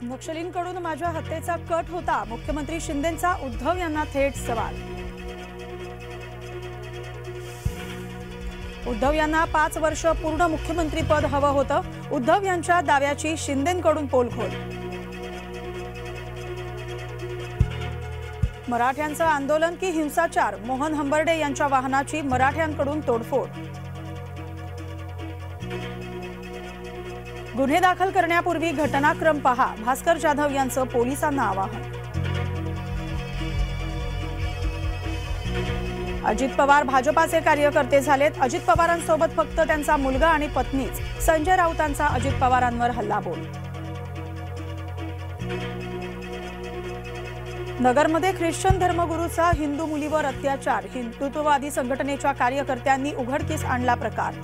नक्षलींकडून माझ्या हत्येचा कट होता, मुख्यमंत्री शिंदेंचा उद्धव यांना थेट सवाल। उद्धव यांना 5 वर्ष पूर्ण मुख्यमंत्रीपद हवं होतं, उद्धव यांच्या दाव्याची शिंदेंकडून पोलखोल। मराठ्यांचं आंदोलन की हिंसाचार, मोहन हंबर्डे यांच्या वाहनाची मराठ्यांकडून तोडफोड। गुन्हे दाखल करण्यापूर्वी घटनाक्रम पहा, भास्कर जाधव यांचं पोलिसांना आवाहन। अजित पवार भाजपाचे कार्यकर्ते झालेत, अजित पवारांसोबत फक्त त्यांचा मुलगा आणि पत्नीच। संजय राऊतांचा अजित पवारांवर हल्लाबोल। नगरमध्ये ख्रिश्चन धर्मगुरूचा हिंदू मुलीवर अत्याचार, हिंदुत्ववादी संघटनेच्या कार्यकर्त्यांनी उघडकीस आणला प्रकार।